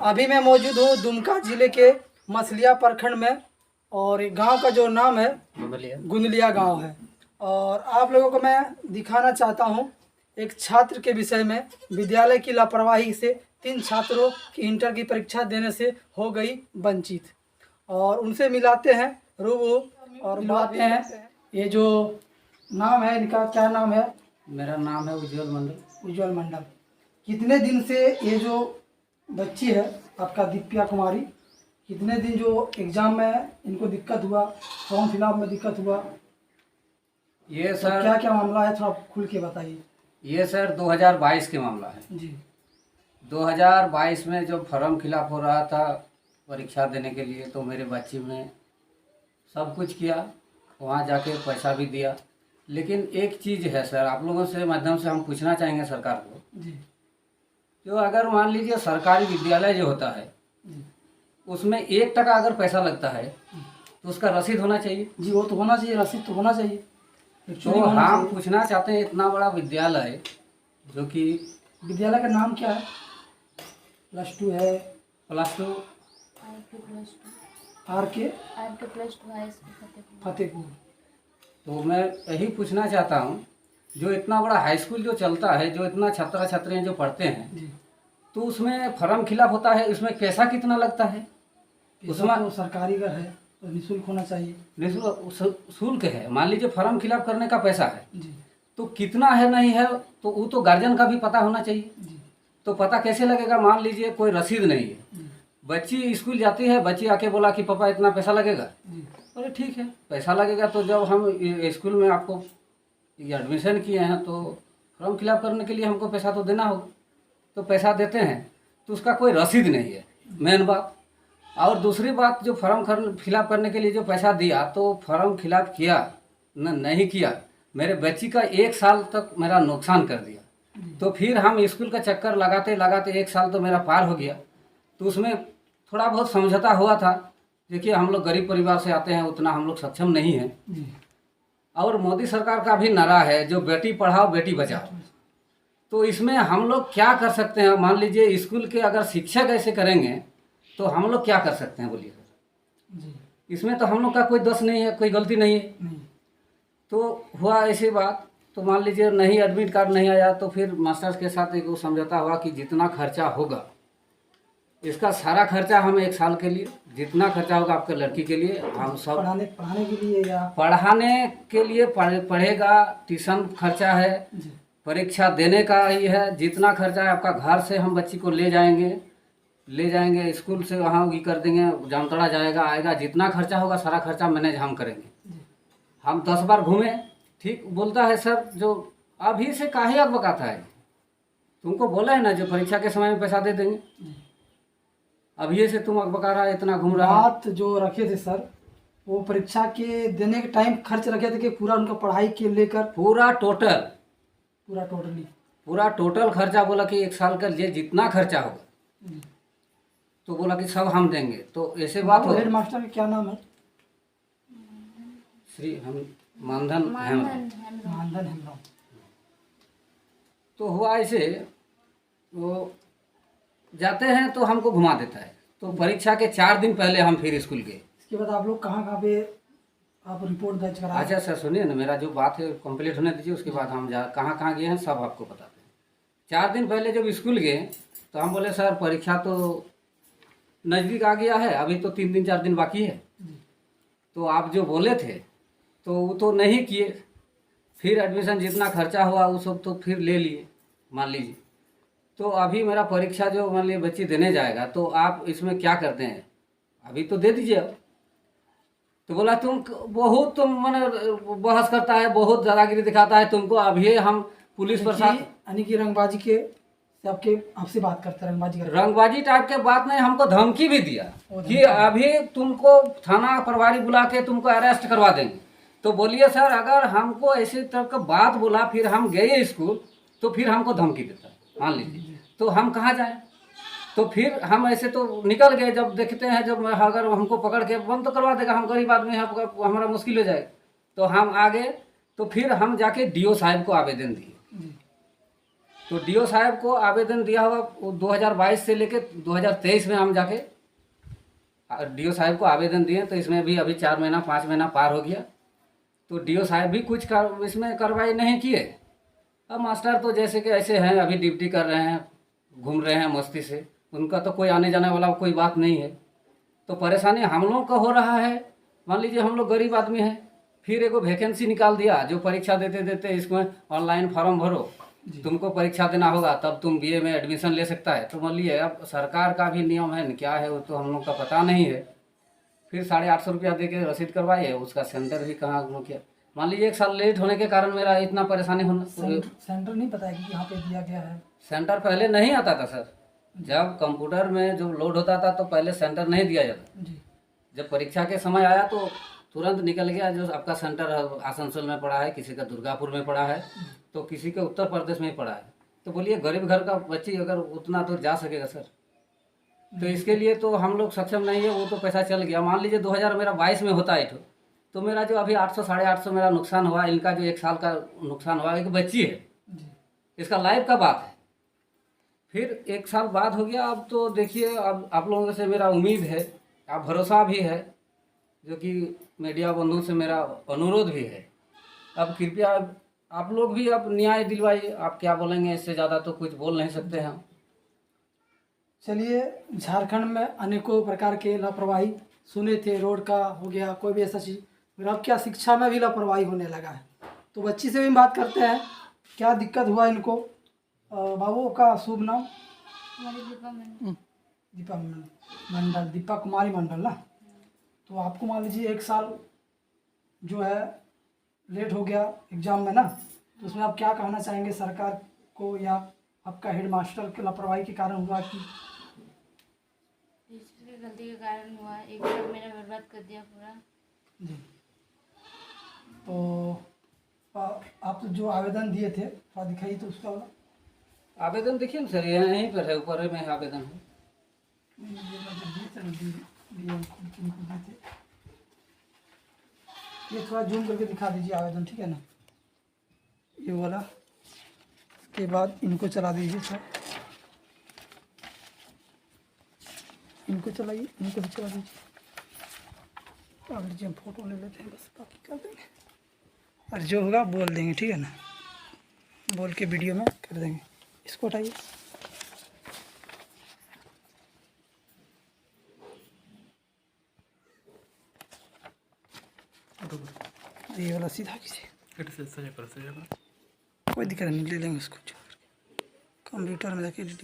अभी मैं मौजूद हूँ दुमका जिले के मछलिया प्रखंड में और एक गांव का जो नाम है गुंदलिया गांव है। और आप लोगों को मैं दिखाना चाहता हूँ एक छात्र के विषय में। विद्यालय की लापरवाही से 3 छात्रों की इंटर की परीक्षा देने से हो गई वंचित, और उनसे मिलाते हैं रूबू और मिलवाते हैं। ये जो नाम है इनका, क्या नाम है? मेरा नाम है उज्जवल मंडल। उज्जवल मंडल। कितने दिन से ये जो बच्ची है आपका दीप्या कुमारी, कितने दिन जो एग्जाम में इनको दिक्कत हुआ, फॉर्म फिलअप में दिक्कत हुआ, ये तो सर क्या क्या मामला है, थोड़ा खुल के बताइए। ये सर 2022 के मामला है। जी 2022 में जब फॉर्म फिलअप हो रहा था परीक्षा देने के लिए, तो मेरे बच्ची ने सब कुछ किया, वहाँ जाके पैसा भी दिया। लेकिन एक चीज़ है सर, आप लोगों से माध्यम से हम पूछना चाहेंगे सरकार को, जी जो अगर मान लीजिए सरकारी विद्यालय जो होता है जी उसमें 1 टका अगर पैसा लगता है तो उसका रसीद होना चाहिए। जी, वो तो होना चाहिए, रसीद तो होना चाहिए। तो एक्चुअली होना हम चाहिए। पूछना चाहते हैं, इतना बड़ा विद्यालय जो कि विद्यालय का नाम क्या है? +2 है, +2 आर के +2 फतेहपुर। तो मैं यही पूछना चाहता हूँ, जो इतना बड़ा हाई स्कूल जो चलता है, जो इतना छात्र छात्राएं जो पढ़ते हैं, जी, तो उसमें फॉर्म फिलअप होता है, उसमें पैसा कितना लगता है? उसमें तो सरकारी घर है तो निःशुल्क होना चाहिए। शुल्क है। मान लीजिए फॉर्म फिलअप करने का पैसा है, जी तो कितना है नहीं है तो वो तो गार्जियन का भी पता होना चाहिए। जी तो पता कैसे लगेगा? मान लीजिए कोई रसीद नहीं है, जी बच्ची स्कूल जाती है, बच्ची आके बोला कि पापा इतना पैसा लगेगा। जी अरे ठीक है, पैसा लगेगा, तो जब हम स्कूल में आपको ये एडमिशन किए हैं तो फॉर्म फिलअप करने के लिए हमको पैसा तो देना होगा। तो पैसा देते हैं तो उसका कोई रसीद नहीं है, मेन बात। और दूसरी बात, जो फॉर्म फिलअप करने के लिए जो पैसा दिया, तो फॉर्म फिलअप किया न नहीं किया, मेरे बच्ची का 1 साल तक मेरा नुकसान कर दिया। तो फिर हम स्कूल का चक्कर लगाते लगाते 1 साल तो मेरा पार हो गया। तो उसमें थोड़ा बहुत समझौता हुआ था। देखिए, हम लोग गरीब परिवार से आते हैं, उतना हम लोग सक्षम नहीं हैं। जी और मोदी सरकार का भी नारा है जो बेटी पढ़ाओ बेटी बचाओ। तो इसमें हम लोग क्या कर सकते हैं? मान लीजिए स्कूल के अगर शिक्षक ऐसे करेंगे तो हम लोग क्या कर सकते हैं, बोलिए सर? जी इसमें तो हम लोग का कोई दोष नहीं है, कोई गलती नहीं है। नहीं। तो हुआ ऐसी बात, तो मान लीजिए नहीं एडमिट कार्ड नहीं आया, तो फिर मास्टर्स के साथ एक समझौता हुआ कि जितना खर्चा होगा, इसका सारा खर्चा हम 1 साल के लिए, जितना खर्चा होगा आपके लड़की के लिए, हम सब पढ़ाने पढ़ाने के लिए या पढ़ाने के लिए पढ़ेगा, ट्यूशन खर्चा है, जी परीक्षा देने का ही है, जितना खर्चा है आपका, घर से हम बच्ची को ले जाएंगे स्कूल से, वहाँ ये कर देंगे, जामतड़ा जाएगा आएगा, जितना खर्चा होगा सारा खर्चा मैनेज हम करेंगे। हम 10 बार घूमे, ठीक बोलता है सर, जो अभी से काहे अकबकाता है, तुमको बोला है ना जो परीक्षा के समय में पैसा दे देंगे, अभी से तुम अकबका रहा है, इतना घूम रहा है। बात जो रखे थे सर, वो परीक्षा के देने के टाइम खर्च रखे थे कि पूरा उनका पढ़ाई के लेकर पूरा टोटल खर्चा बोला कि 1 साल का ये जितना खर्चा होगा, तो बोला कि सब हम देंगे। तो ऐसे बात हो। हेड मास्टर का क्या नाम है? श्री हम मानधन हेमराम। मानधन हेमराम। तो हुआ ऐसे, वो जाते हैं तो हमको घुमा देता है। तो परीक्षा के 4 दिन पहले हम फिर स्कूल गए। इसके बाद आप लोग कहाँ कहाँ पे आप रिपोर्ट दर्ज करा? अच्छा सर सुनिए ना, मेरा जो बात है कंप्लीट होने दीजिए, उसके बाद हम कहाँ कहाँ गए हैं सब आपको बताते हैं। 4 दिन पहले जब स्कूल गए तो हम बोले सर परीक्षा तो नज़दीक आ गया है, अभी तो 3 दिन 4 दिन बाकी है, तो आप जो बोले थे तो वो तो नहीं किए। फिर एडमिशन जितना खर्चा हुआ वो सब तो फिर ले लिए, मान लीजिए। तो अभी मेरा परीक्षा जो मान लीजिए बच्ची देने जाएगा, तो आप इसमें क्या करते हैं, अभी तो दे दीजिए अब। तो बोला तुम मैंने बहस करता है, बहुत दादागिरी दिखाता है तुमको, अभी हम पुलिस प्रशासन यानी कि रंगबाजी के से आपसे बात करते हैं, रंगबाजी टाइप के बात नहीं, हमको धमकी भी दिया कि अभी तुमको थाना प्रभारी बुला के तुमको अरेस्ट करवा देंगे। तो बोलिए सर, अगर हमको ऐसे तरह का बात बोला, फिर हम गए स्कूल, तो फिर हमको धमकी देता है, मान लीजिए, तो हम कहाँ जाएं? तो फिर हम ऐसे तो निकल गए। जब देखते हैं, जब अगर हमको पकड़ के बंद तो करवा देगा, हम गरीब आदमी हैं, हमारा मुश्किल हो जाएगा। तो हम आ गए, तो फिर हम जाके DO साहब को आवेदन दिए। तो डीओ साहब को आवेदन दिया हुआ वो 2022 से लेके 2023 में हम जाके डीओ साहब को आवेदन दिए, तो इसमें भी अभी 4 महीना 5 महीना पार हो गया, तो डीओ साहब भी कुछ इसमें कार्रवाई नहीं किए। अब मास्टर तो जैसे कि ऐसे हैं, अभी ड्यूटी कर रहे हैं, घूम रहे हैं मस्ती से, उनका तो कोई आने जाने वाला कोई बात नहीं है। तो परेशानी हम लोगों का हो रहा है। मान लीजिए हम लोग गरीब आदमी हैं, फिर एगो वैकेंसी निकाल दिया, जो परीक्षा देते देते इसमें ऑनलाइन फॉर्म भरो, तुमको परीक्षा देना होगा तब तुम बीए में एडमिशन ले सकता है। तो मान लीजिए अब सरकार का भी नियम है, क्या है वो तो हम लोग का पता नहीं है। फिर 850 रुपया दे के रसीद करवाइए, उसका सेंटर भी कहाँ किया। मान लीजिए 1 साल लेट होने के कारण मेरा इतना परेशानी होना। सेंटर नहीं पता है कि यहाँ पे दिया गया है। सेंटर पहले नहीं आता था सर, जब कंप्यूटर में जो लोड होता था तो पहले सेंटर नहीं दिया जाता जी। जब परीक्षा के समय आया तो तुरंत निकल गया जो आपका सेंटर आसनसोल में पड़ा है, किसी का दुर्गापुर में पड़ा है, तो किसी का उत्तर प्रदेश में पड़ा है। तो बोलिए गरीब घर का बच्ची अगर उतना दूर जा सकेगा सर, तो इसके लिए तो हम लोग सक्षम नहीं है। वो तो पैसा चल गया। मान लीजिए 2022 में होता है तो मेरा जो अभी 800 850 मेरा नुकसान हुआ, इनका जो 1 साल का नुकसान हुआ, एक बच्ची है, इसका लाइफ का बात है। फिर 1 साल बाद हो गया। अब तो देखिए, अब आप लोगों से मेरा उम्मीद है, आप भरोसा भी है, जो कि मीडिया बंधुओं से मेरा अनुरोध भी है, अब कृपया आप लोग भी अब न्याय दिलवाइए। आप क्या बोलेंगे, इससे ज़्यादा तो कुछ बोल नहीं सकते हैं। चलिए, झारखंड में अनेकों प्रकार के लापरवाही सुने थे, रोड का हो गया, कोई भी ऐसा चीज़, फिर अब क्या शिक्षा में भी लापरवाही होने लगा है। तो बच्ची से भी बात करते हैं, क्या दिक्कत हुआ इनको। बाबू का शुभ नाम? दीपा मंडल, दीपा कुमारी मंडल ना। तो आपको मान लीजिए 1 साल जो है लेट हो गया एग्ज़ाम में ना, तो उसमें आप क्या कहना चाहेंगे सरकार को, या आपका हेडमास्टर के लापरवाही के कारण हुआ कि टीचर की गलती के कारण हुआ? एग्जाम मेरा बर्बाद कर दिया पूरा जी। तो आप जो आवेदन दिए थे थोड़ा दिखाइए तो उसका वाला। आवेदन देखिए ना सर, यहीं पर है, ऊपर में आवेदन है। ये थोड़ा जूम करके दिखा दीजिए आवेदन, ठीक है ना, ये वाला। के बाद इनको चला दीजिए सर, इनको चलाइए, इनको भी चला दीजिए। अब लीजिए, हम फोटो ले लेते हैं, बस बाकी कर देंगे, और जो होगा बोल देंगे, ठीक है ना, बोल के वीडियो में कर देंगे। इसको हटाइए, ये वाला सीधा कीजिए, कोई दिक्कत नहीं, ले लेंगे उसको। कंप्यूटर में जाके एडिटिंग